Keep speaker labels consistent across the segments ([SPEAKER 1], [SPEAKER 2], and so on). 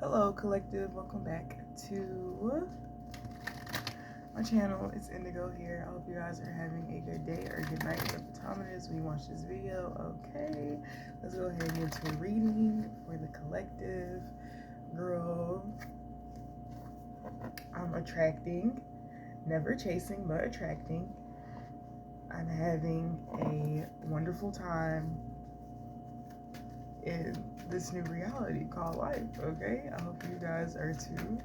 [SPEAKER 1] Hello, collective. Welcome back to my channel. It's Indigo here. I hope you guys are having a good day or good night, whatever time it is when you watch this video. Okay, let's go ahead and get into a reading for the collective. Girl, I'm attracting, never chasing, but attracting. I'm having a wonderful time in this new reality called life, okay? I hope you guys are too.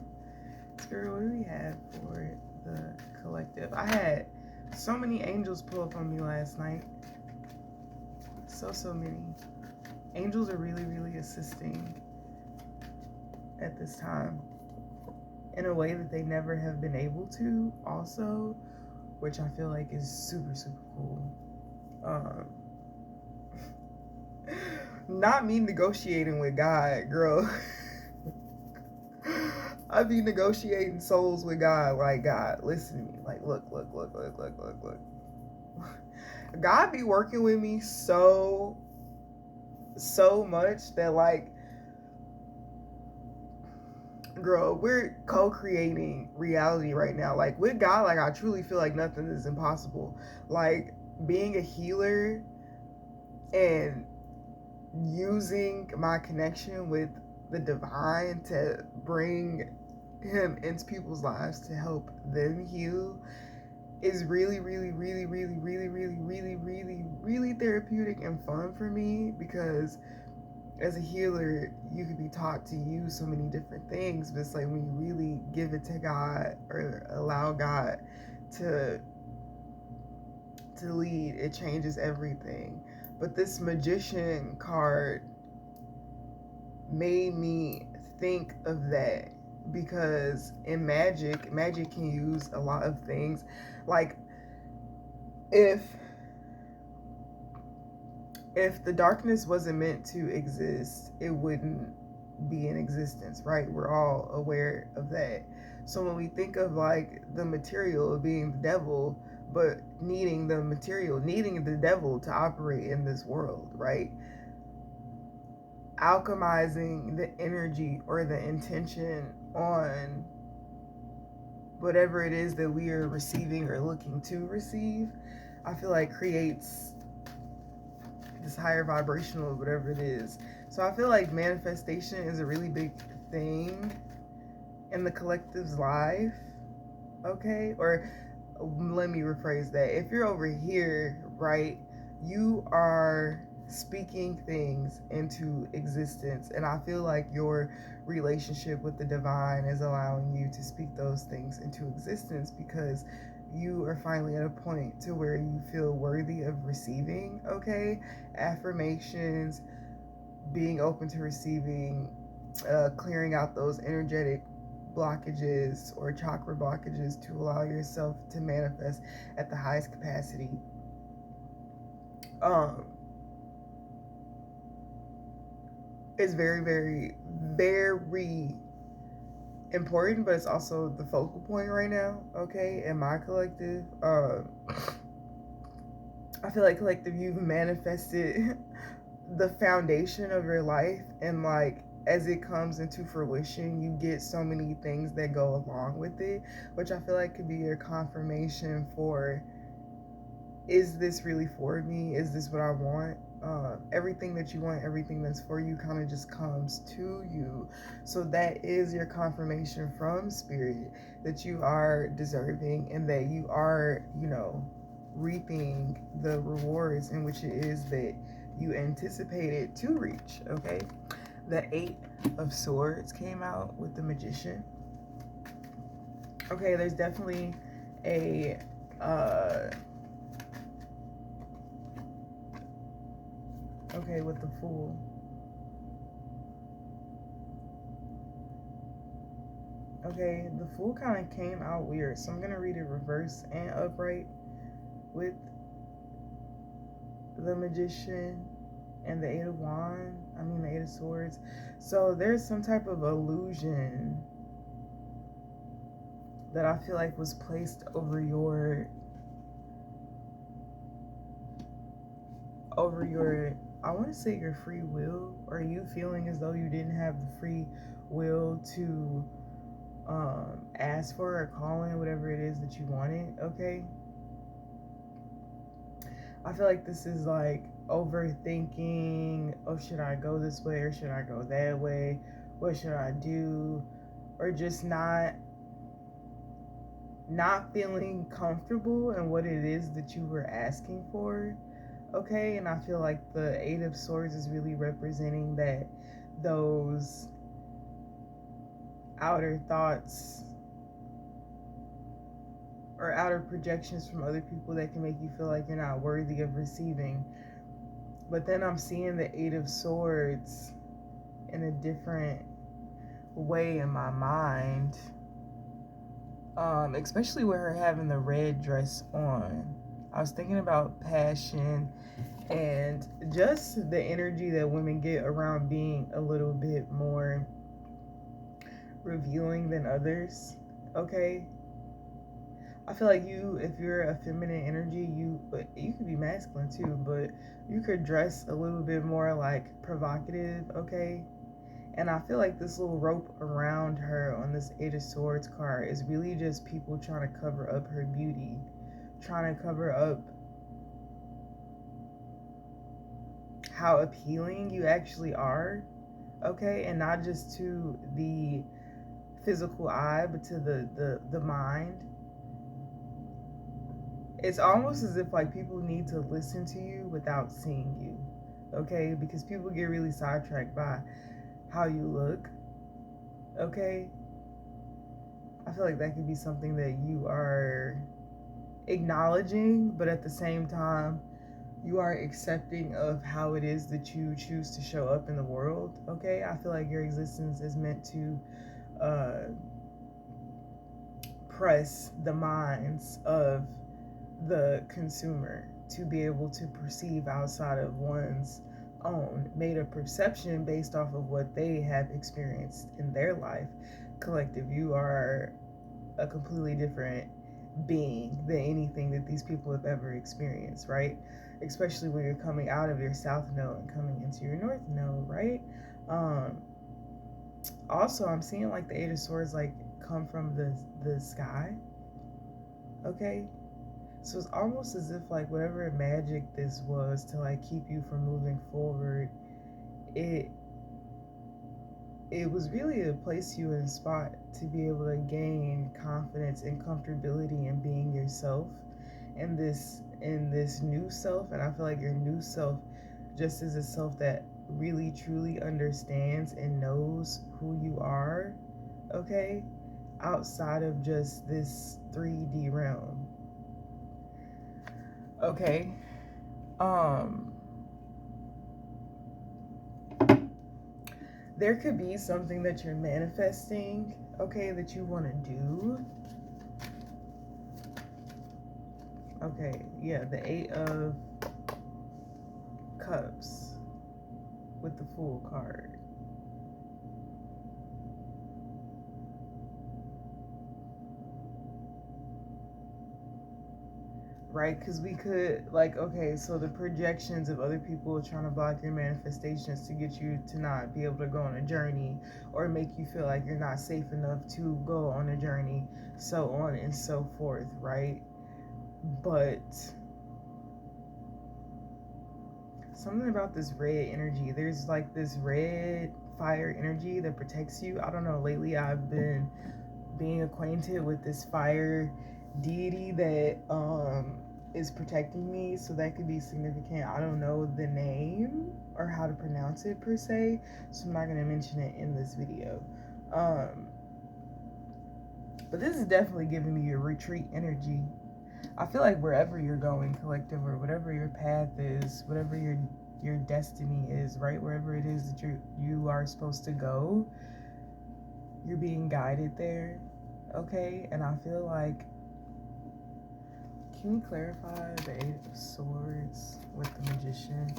[SPEAKER 1] Spirit, what do we have for the collective? I had so many angels pull up on me last night. So many. Angels are really assisting at this time in a way that they never have been able to also, which I feel like is super cool. Not me negotiating with God, girl. I be negotiating souls with God. Like, God, listen to me. Like, look. God be working with me so much that, like, girl, we're co-creating reality right now. Like, with God, like, I truly feel like nothing is impossible. Like, being a healer and using my connection with the divine to bring him into people's lives to help them heal is really therapeutic and fun for me, because as a healer you could be taught to use so many different things, but it's like when you really give it to God or allow God to lead, it changes everything. But this Magician card made me think of that, because in magic can use a lot of things. Like, if the darkness wasn't meant to exist, it wouldn't be in existence, right? We're all aware of that. So when we think of, like, the material being the devil, but needing the devil to operate in this world, right? Alchemizing the energy or the intention on whatever it is that we are receiving or looking to receive, I feel like creates this higher vibrational whatever it is. So I feel like manifestation is a really big thing in the collective's life, okay? Or let me rephrase that. If you're over here, right, you are speaking things into existence, and I feel like your relationship with the divine is allowing you to speak those things into existence, because you are finally at a point to where you feel worthy of receiving, okay? Affirmations, being open to receiving, clearing out those energetic blockages or chakra blockages to allow yourself to manifest at the highest capacity. It's very important, but it's also the focal point right now, okay, in my collective. I feel like collective, you've manifested the foundation of your life, and, like, as it comes into fruition, you get so many things that go along with it, which I feel like could be your confirmation for, is this really for me? Is this what I want? Everything that you want, everything that's for you kind of just comes to you. So that is your confirmation from spirit that you are deserving, and that you are, reaping the rewards in which it is that you anticipated to reach, okay? The 8 of Swords came out with the Magician. Okay, there's definitely a okay, with the Fool. Okay, the Fool kind of came out weird, so I'm gonna read it reverse and upright with the Magician and the 8 of Wands. The 8 of Swords. So there's some type of illusion that I feel like was placed over your I want to say your free will, or you feeling as though you didn't have the free will to ask for or call in whatever it is that you wanted, okay? I feel like this is like overthinking, oh, should I go this way or should I go that way? What should I do? Or just not feeling comfortable in what it is that you were asking for. Okay, and I feel like the Eight of Swords is really representing that, those outer thoughts or outer projections from other people that can make you feel like you're not worthy of receiving. But then I'm seeing the Eight of Swords in a different way in my mind, especially with her having the red dress on. I was thinking about passion and just the energy that women get around being a little bit more revealing than others, okay? I feel like you, if you're a feminine energy, you could be masculine too, but you could dress a little bit more like provocative, okay? And I feel like this little rope around her on this Eight of Swords card is really just people trying to cover up her beauty, trying to cover up how appealing you actually are, okay? And not just to the physical eye, but to the mind. It's almost as if like people need to listen to you without seeing you, okay? Because people get really sidetracked by how you look, okay? I feel like that could be something that you are acknowledging, but at the same time, you are accepting of how it is that you choose to show up in the world, okay? I feel like your existence is meant to press the minds of the consumer to be able to perceive outside of one's own made a perception based off of what they have experienced in their life. Collective, you are a completely different being than anything that these people have ever experienced, right? Especially when you're coming out of your south node and coming into your north node, right? Also, I'm seeing like the Eight of Swords like come from the sky, okay? So it's almost as if like whatever magic this was to like keep you from moving forward, it was really to place you in a spot to be able to gain confidence and comfortability in being yourself and this new self. And I feel like your new self just is a self that really truly understands and knows who you are, okay, outside of just this 3D realm. Okay. There could be something that you're manifesting, okay, that you want to do. Okay, yeah, the Eight of Cups with the Fool card. Right? Because we could, like, okay, so the projections of other people trying to block your manifestations to get you to not be able to go on a journey or make you feel like you're not safe enough to go on a journey, so on and so forth, right? But something about this red energy, there's like this red fire energy that protects you. I don't know, lately I've been being acquainted with this fire deity that is protecting me, so that could be significant. I don't know the name or how to pronounce it per se, so I'm not going to mention it in this video. But this is definitely giving me your retreat energy. I feel like wherever you're going, collective, or whatever your path is, whatever your destiny is, right, wherever it is that you are supposed to go, you're being guided there, okay? And I feel like, can we clarify the Eight of Swords with the Magician?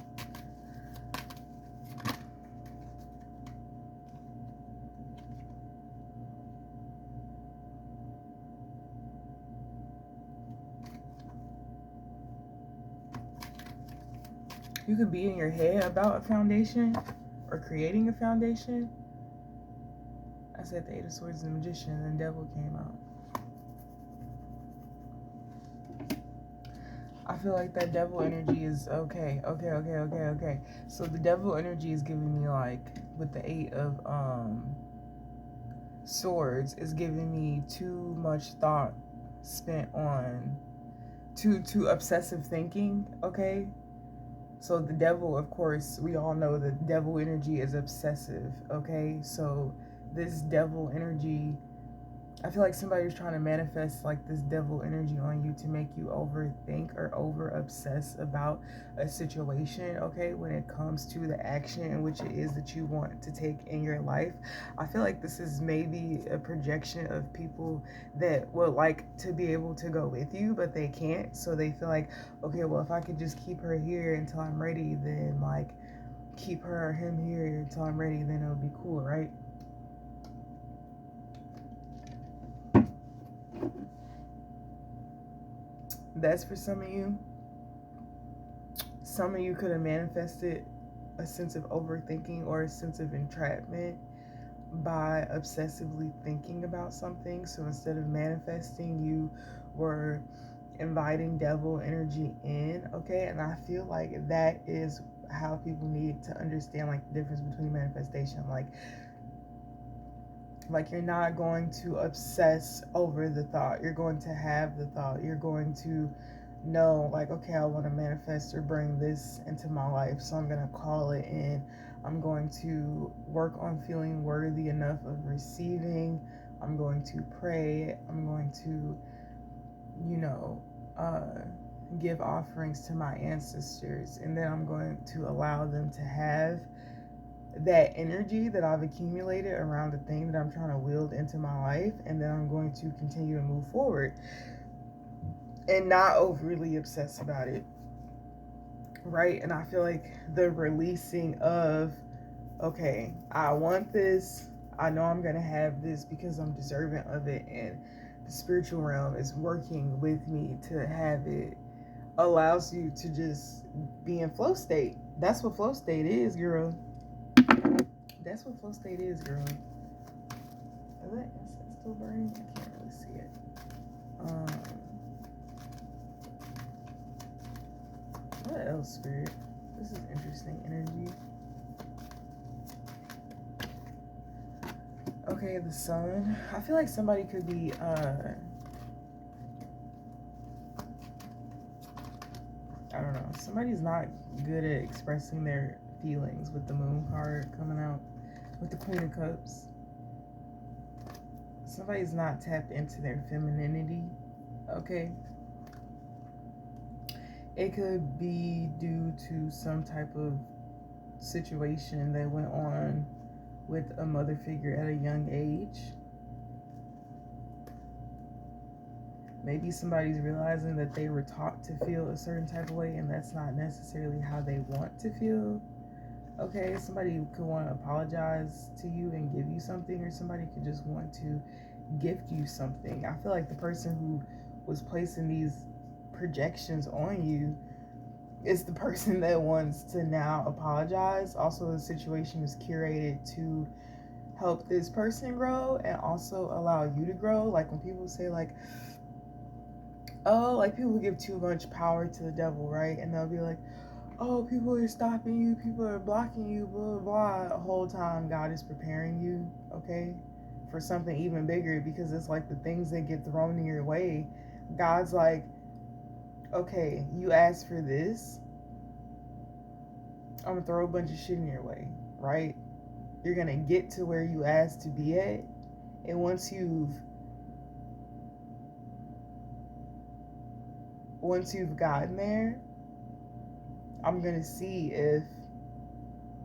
[SPEAKER 1] You could be in your head about a foundation or creating a foundation. I said the Eight of Swords, the Magician, and then Devil came out. I feel like that devil energy is okay. So the devil energy is giving me, like, with the Eight of Swords, is giving me too much thought spent on too obsessive thinking, okay? So the devil, of course, we all know the devil energy is obsessive, okay? So this devil energy, I feel like somebody's trying to manifest like this devil energy on you to make you overthink or over obsess about a situation, okay, when it comes to the action in which it is that you want to take in your life. I feel like this is maybe a projection of people that would like to be able to go with you, but they can't. So they feel like, okay, well, if I could just keep her here until I'm ready, then like keep her or him here until I'm ready, then it'll be cool, right? That's for some of you. Some of you could have manifested a sense of overthinking or a sense of entrapment by obsessively thinking about something. So instead of manifesting, you were inviting devil energy in, okay? And I feel like that is how people need to understand, like, the difference between manifestation. Like you're not going to obsess over the thought. You're going to have the thought. You're going to know, like, okay, I want to manifest or bring this into my life, so I'm going to call it in. I'm going to work on feeling worthy enough of receiving. I'm going to pray. I'm going to, give offerings to my ancestors, and then I'm going to allow them to have that energy that I've accumulated around the thing that I'm trying to wield into my life, and then I'm going to continue to move forward and not overly obsess about it, right? And I feel like the releasing of, okay, I want this, I know I'm gonna have this because I'm deserving of it, and the spiritual realm is working with me to have it, allows you to just be in flow state. That's what flow state is, girl. That's what flow state is, girl. Is that still burning? I can't really see it. What else, Spirit? This is interesting energy. Okay, the sun. I feel like somebody could be, I don't know. Somebody's not good at expressing their feelings with the moon card coming out with the Queen of Cups. Somebody's not tapped into their femininity, okay? It could be due to some type of situation that went on with a mother figure at a young age. Maybe somebody's realizing that they were taught to feel a certain type of way, and that's not necessarily how they want to feel. Okay, somebody could want to apologize to you and give you something, or somebody could just want to gift you something. I feel like the person who was placing these projections on you is the person that wants to now apologize. Also, the situation is curated to help this person grow and also allow you to grow. Like when people say, like, oh, like people give too much power to the devil, right? And they'll be like, oh, people are stopping you, people are blocking you, blah, blah, blah. The whole time God is preparing you, okay, for something even bigger, because it's like the things that get thrown in your way, God's like, okay, you asked for this, I'm gonna throw a bunch of shit in your way, right? You're gonna get to where you asked to be at, and once you've gotten there, I'm gonna see if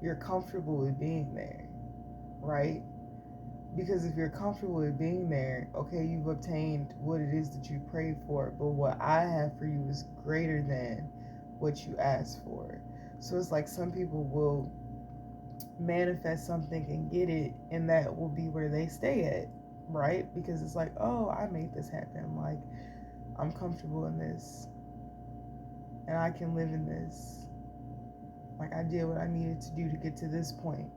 [SPEAKER 1] you're comfortable with being there, right? Because if you're comfortable with being there, okay, you've obtained what it is that you prayed for, but what I have for you is greater than what you asked for. So it's like some people will manifest something and get it, and that will be where they stay at, right? Because it's like, oh, I made this happen. Like, I'm comfortable in this, and I can live in this. Like, I did what I needed to do to get to this point.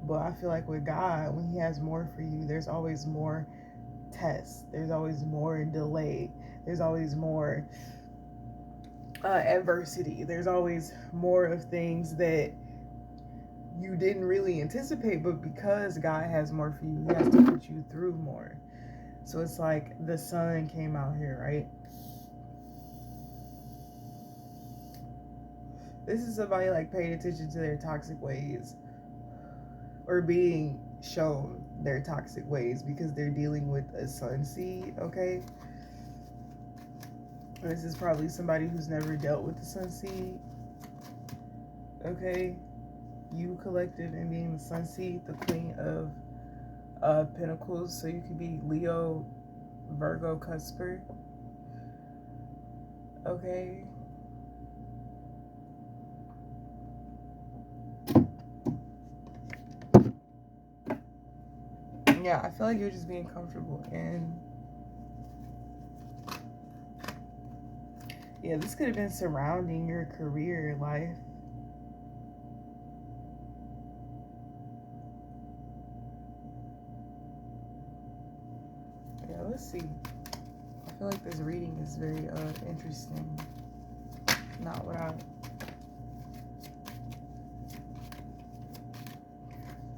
[SPEAKER 1] But I feel like with God, when he has more for you, there's always more tests. There's always more delay. There's always more adversity. There's always more of things that you didn't really anticipate, but because God has more for you, he has to put you through more. So it's like the sun came out here, right? This is somebody like paying attention to their toxic ways, or being shown their toxic ways because they're dealing with a sun seed, okay? And this is probably somebody who's never dealt with the sun seed, okay? You collective and being the sun seed, the queen of pentacles, so you could be Leo, Virgo, Cusper, okay? Yeah, I feel like you're just being comfortable, and yeah, this could have been surrounding your career life. Yeah, let's see. I feel like this reading is very interesting. Not what I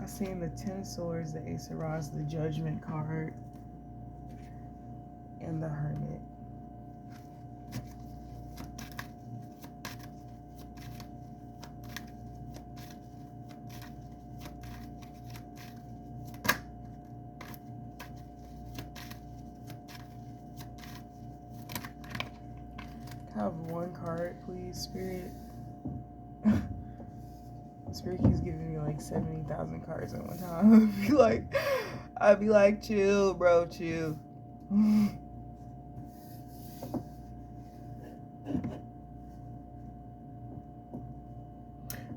[SPEAKER 1] seen the Ten of Swords, the Ace of Rods, the Judgment card, and the Hermit. Have one card, please, Spirit. Spirit keeps giving me like 70,000 cards at one time. I'd be like, chill, bro, chill.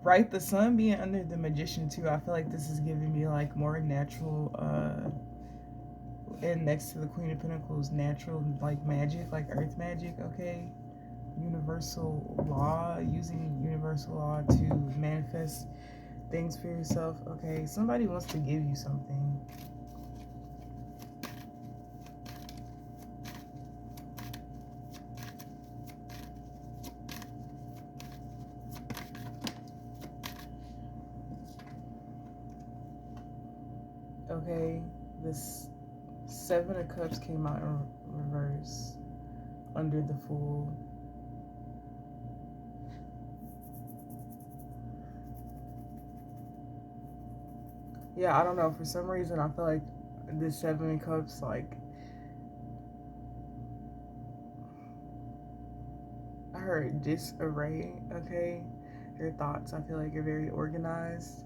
[SPEAKER 1] Right, the sun being under the Magician too, I feel like this is giving me like more natural, and next to the Queen of Pentacles, natural like magic, like earth magic, okay? Universal law, using universal law to manifest things for yourself, okay? Somebody wants to give you something. Okay, this Seven of Cups came out in reverse under the Fool. Yeah, I don't know. For some reason, I feel like this Seven of Cups, like, I heard disarray, okay? Your thoughts, I feel like you're very organized.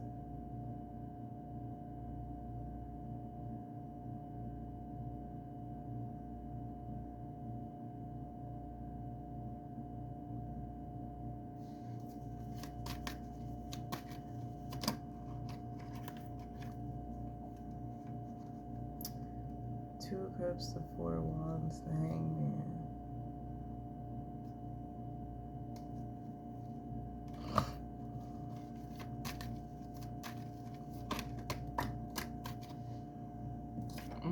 [SPEAKER 1] Two of Cups, the Four of Wands, the Hangman.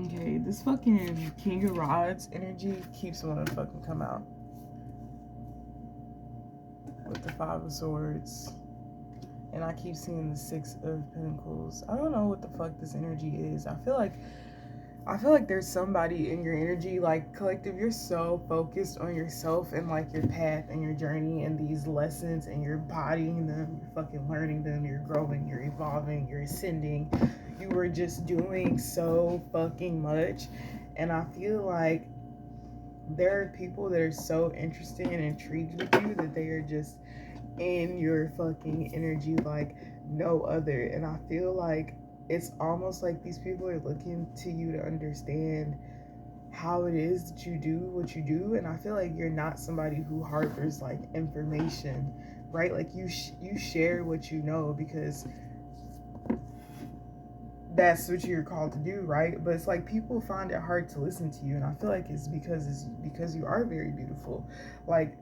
[SPEAKER 1] Okay, this fucking King of Rods energy keeps wanting to fucking come out. With the Five of Swords. And I keep seeing the Six of Pentacles. I don't know what the fuck this energy is. I feel like there's somebody in your energy, like, collective, you're so focused on yourself and like your path and your journey and these lessons, and you're embodying them, you're fucking learning them, you're growing, you're evolving, you're ascending. You were just doing so fucking much. And I feel like there are people that are so interested and intrigued with you that they are just in your fucking energy like no other. And I feel like it's almost like these people are looking to you to understand how it is that you do what you do. And I feel like you're not somebody who harbors like information, right? Like you share what you know because that's what you're called to do, right? But it's like people find it hard to listen to you, and I feel like it's because you are very beautiful. Like,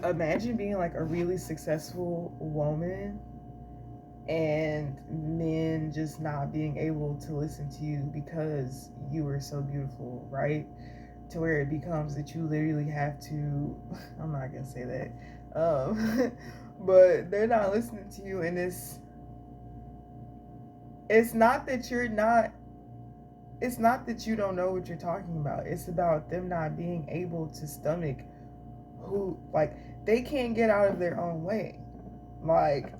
[SPEAKER 1] imagine being like a really successful woman and men just not being able to listen to you because you were so beautiful, right? To where it becomes that you literally have to, I'm not gonna say that, but they're not listening to you, and it's not that you're not, it's not that you don't know what you're talking about. It's about them not being able to stomach who, like, they can't get out of their own way. Like,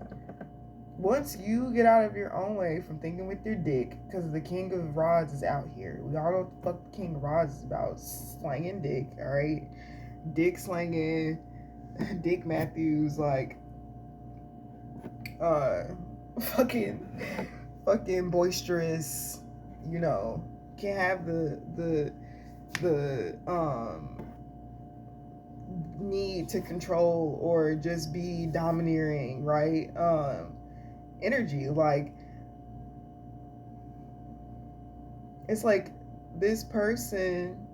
[SPEAKER 1] once you get out of your own way from thinking with your dick, because the king of rods is out here. We all know what the fuck the king of rods is about. Slanging dick, alright? Dick slanging, Dick Matthews, like, uh, fucking, fucking boisterous, you know, can't have the need to control or just be domineering, right? Energy, like, it's like this person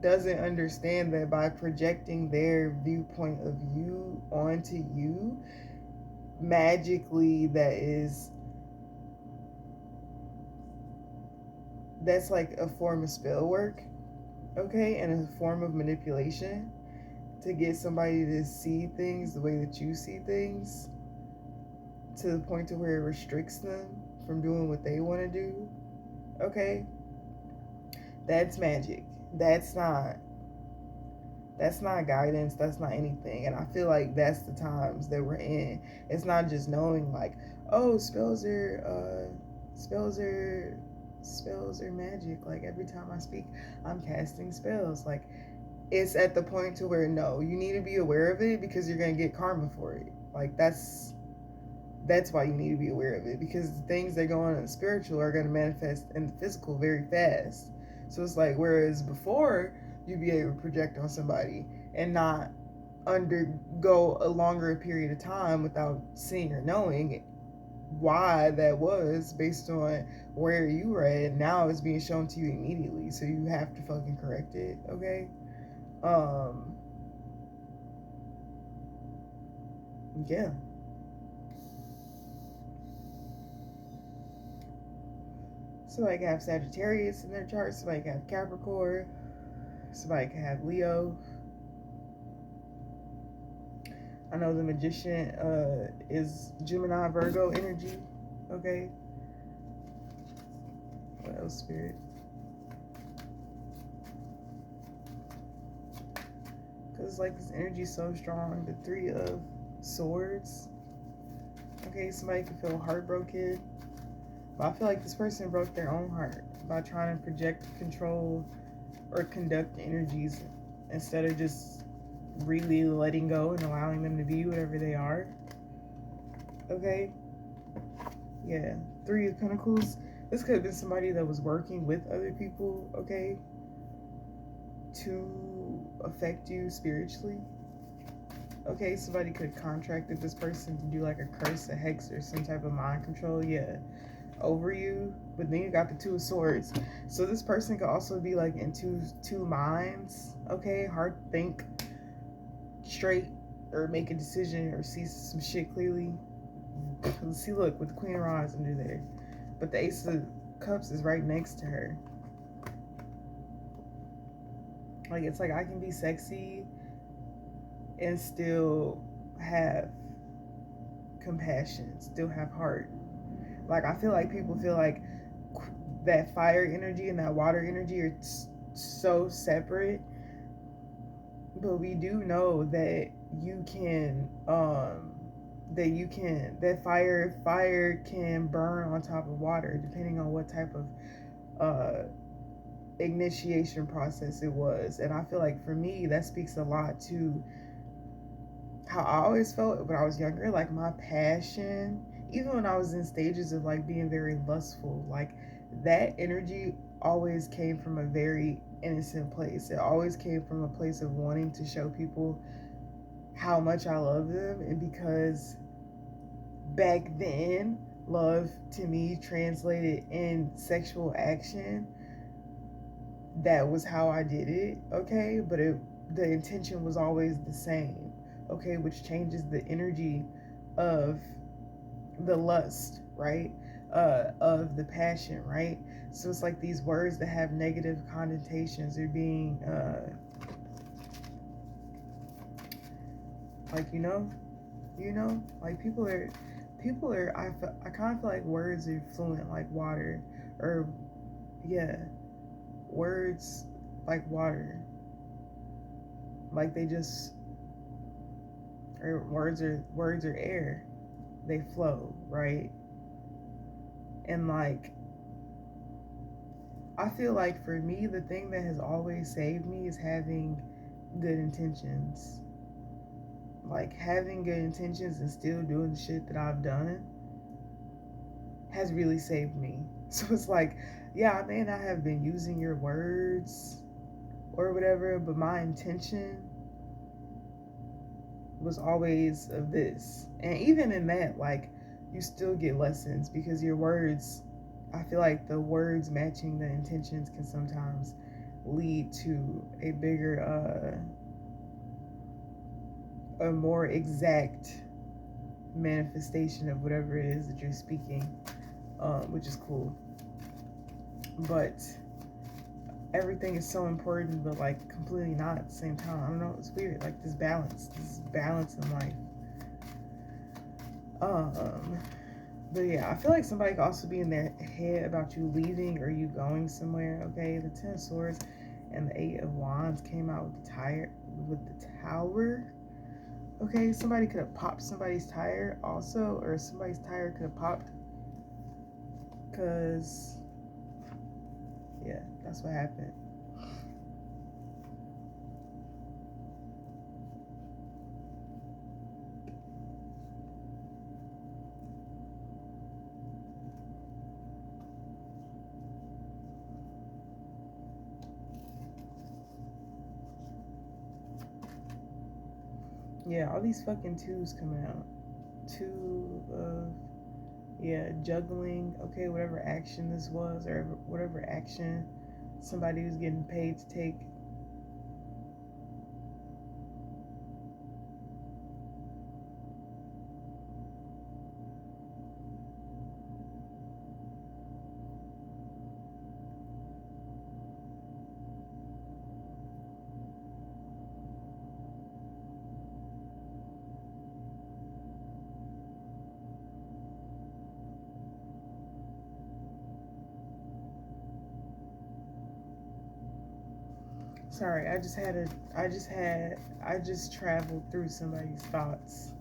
[SPEAKER 1] doesn't understand that by projecting their viewpoint of you onto you, magically that's like a form of spell work, okay, and a form of manipulation to get somebody to see things the way that you see things, to the point to where it restricts them from doing what they want to do, okay? That's magic. That's not guidance. That's not anything. And I feel like that's the times that we're in. It's not just knowing like, oh, spells are magic. Like, every time I speak, I'm casting spells. Like, it's at the point to where, no, you need to be aware of it because you're gonna get karma for it. Like, that's why you need to be aware of it, because the things that go on in the spiritual are gonna manifest in the physical very fast. So it's like, whereas before you'd be able to project on somebody and not undergo a longer period of time without seeing or knowing why that was based on where you were at, now it's being shown to you immediately, so you have to fucking correct it, okay? Yeah. Somebody can have Sagittarius in their chart, somebody can have Capricorn, somebody can have Leo. I know the Magician is Gemini, Virgo energy, okay? What else, Spirit? Because, like, this energy is so strong. The Three of Swords. Okay, somebody can feel heartbroken. But I feel like this person broke their own heart by trying to project, control, or conduct energies instead of just really letting go and allowing them to be whatever they are. Okay? Yeah. Three of Pentacles. This could have been somebody that was working with other people, okay, to affect you spiritually. Okay, somebody could have contracted this person to do like a curse, a hex, or some type of mind control, yeah, over you. But then you got the Two of Swords. So this person could also be like in two minds, okay, hard to think straight or make a decision or see some shit clearly. See, look, with the Queen of Rods under there. But the Ace of Cups is right next to her. Like, it's like I can be sexy and still have compassion, still have heart. Like, I feel like people feel like that fire energy and that water energy are so separate. But we do know that you can, that fire can burn on top of water, depending on what type of initiation process it was. And I feel like for me, that speaks a lot to how I always felt when I was younger, like my passion, even when I was in stages of like being very lustful, like that energy always came from a very innocent place. It always came from a place of wanting to show people how much I love them. And because back then, love to me translated in sexual action, that was how I did it, okay? But the intention was always the same, okay, which changes the energy of the lust, right? Of the passion, right? So it's like these words that have negative connotations are being, like, like I kind of feel like words are fluent like water, or yeah, words like water, like they just, or words are air, they flow, right? And like, I feel like for me, the thing that has always saved me is having good intentions. Like, having good intentions and still doing the shit that I've done has really saved me. So it's like, yeah, I may not have been using your words or whatever, but my intention was always of this. And even in that, like, you still get lessons because your words, I feel like the words matching the intentions can sometimes lead to a bigger, a more exact manifestation of whatever it is that you're speaking, which is cool. But everything is so important, but like completely not at the same time. I don't know, it's weird. Like this balance in life. But yeah, I feel like somebody could also be in their head about you leaving or you going somewhere. Okay, the Ten of Swords and the Eight of Wands came out with the Tower. Okay, somebody could have popped somebody's tire also, or somebody's tire could have popped. Cause yeah, that's what happened. Yeah, all these fucking twos coming out. Two of, yeah, juggling. Okay, whatever action this was, or whatever action somebody was getting paid to take. Sorry, I just traveled through somebody's thoughts.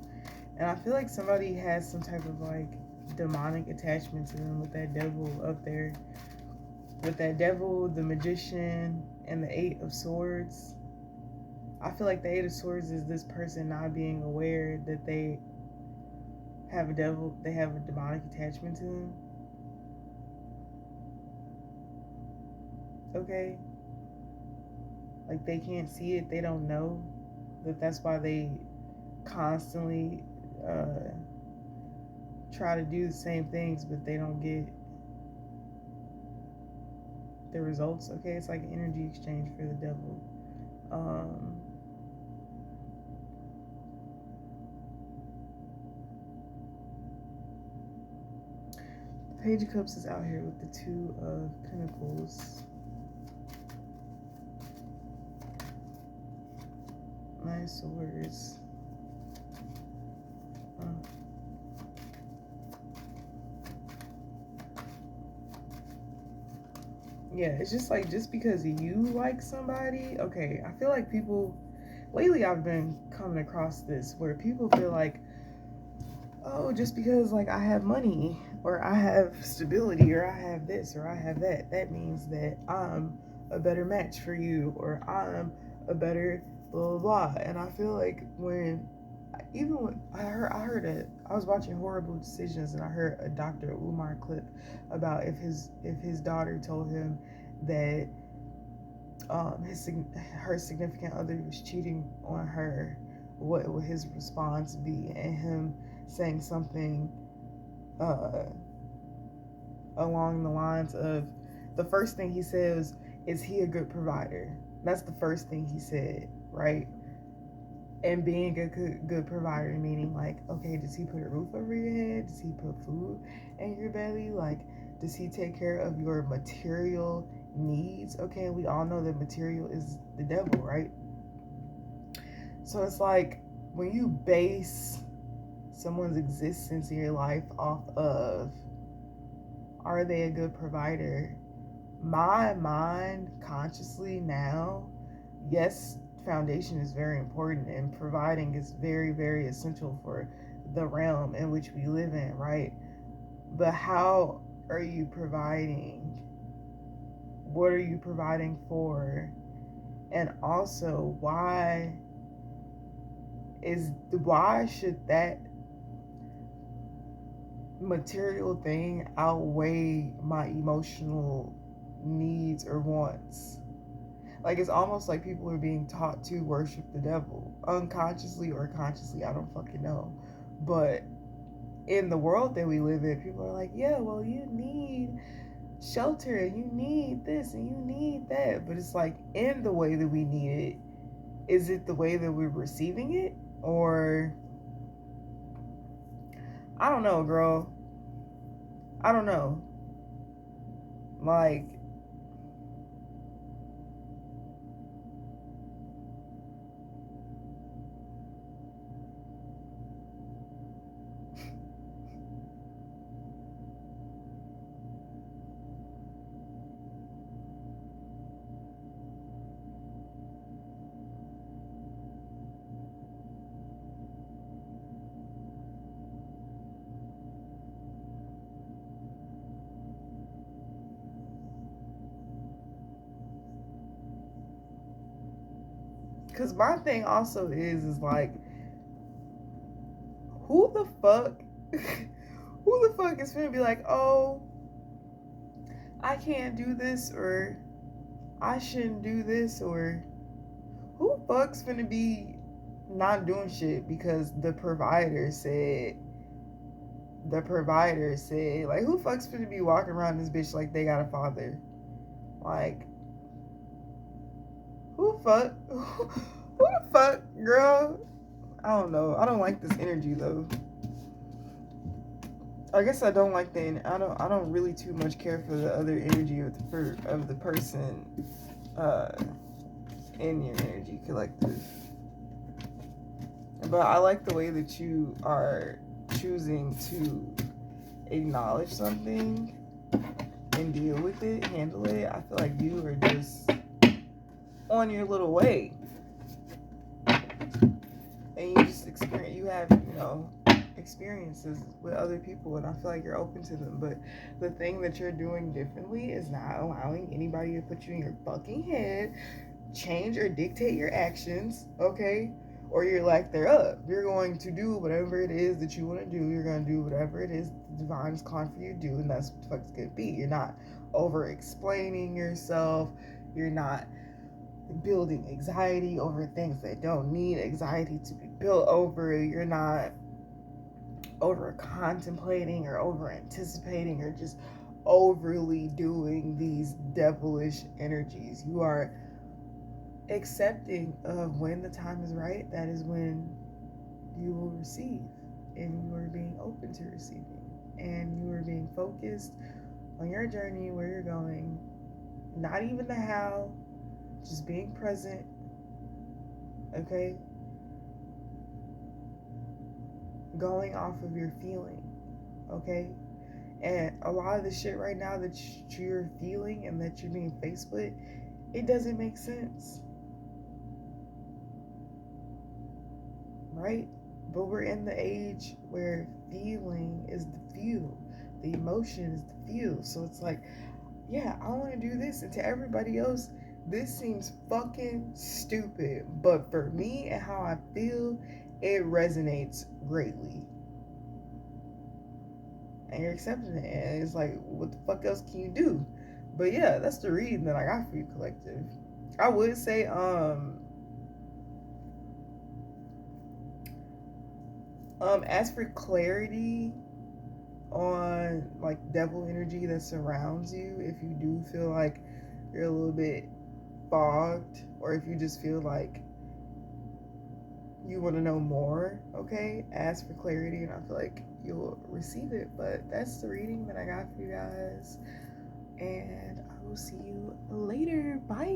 [SPEAKER 1] And I feel like somebody has some type of like demonic attachment to them with that devil up there. With that devil, the magician, and the Eight of Swords. I feel like the Eight of Swords is this person not being aware that they have a demonic attachment to them. Okay? Like they can't see it, they don't know that's why they constantly try to do the same things, but they don't get the results. Okay, it's like an energy exchange for the devil. Page of Cups is out here with the Two of Pentacles. Nine of Swords. Yeah, it's just like, just because you like somebody, okay, I feel like people, lately I've been coming across this where people feel like, oh, just because like I have money or I have stability or I have this or I have that, that means that I'm a better match for you or I'm a better blah blah blah. And I feel like even when I was watching Horrible Decisions and I heard a Dr. Umar clip about if his daughter told him that her significant other was cheating on her, what would his response be? And him saying something along the lines of, the first thing he says is he a good provider? That's the first thing he said, right? And being a good provider, meaning like, okay, does he put a roof over your head? Does he put food in your belly? Like, does he take care of your material needs? Okay, we all know that material is the devil, right? So it's like when you base someone's existence in your life off of, are they a good provider? My mind consciously now, yes, foundation is very important and providing is very, very essential for the realm in which we live in, right? But how are you providing? What are you providing for? And also, why should that material thing outweigh my emotional needs or wants? Like, it's almost like people are being taught to worship the devil, unconsciously or consciously, I don't fucking know. But in the world that we live in, people are like, yeah, well, you need shelter and you need this and you need that. But it's like, in the way that we need it, is it the way that we're receiving it? Or, I don't know, girl. I don't know. Like, because my thing also is like, who the fuck, who the fuck is gonna be like, oh, I can't do this, or I shouldn't do this, or who fuck's gonna be not doing shit because the provider said, like, who fuck's gonna be walking around this bitch like they got a father? Like, who fuck? Who the fuck, girl? I don't know. I don't like this energy though. I guess I don't like I don't really too much care for the other energy of the person uh in your energy collective. But I like the way that you are choosing to acknowledge something and deal with it, handle it. I feel like you are just on your little way. And you have, experiences with other people, and I feel like you're open to them. But the thing that you're doing differently is not allowing anybody to put you in your fucking head, change or dictate your actions, okay? Or your lack thereof. You're going to do whatever it is that you want to do. You're going to do whatever it is the divine is calling for you to do, and that's what the fuck it's going to be. You're not over explaining yourself. You're not building anxiety over things that don't need anxiety to be built over. You're not over contemplating or over anticipating or just overly doing these devilish energies. You are accepting of when the time is right. That is when you will receive, and you are being open to receiving, and you are being focused on your journey, where you're going, not even the how, just being present, okay? Going off of your feeling, okay? And a lot of the shit right now that you're feeling and that you're being faced with, it doesn't make sense, right? But we're in the age where feeling is the fuel, the emotion is the fuel. So it's like, yeah, I want to do this, and to everybody else, this seems fucking stupid. But for me and how I feel, it resonates greatly. And you're accepting it, and it's like, what the fuck else can you do? But yeah, that's the reading that I got for you, collective. I would say, as for clarity on like devil energy that surrounds you, if you do feel like you're a little bit fogged, or if you just feel like you want to know more, okay, ask for clarity, and I feel like you'll receive it. But that's the reading that I got for you guys, and I will see you later. Bye.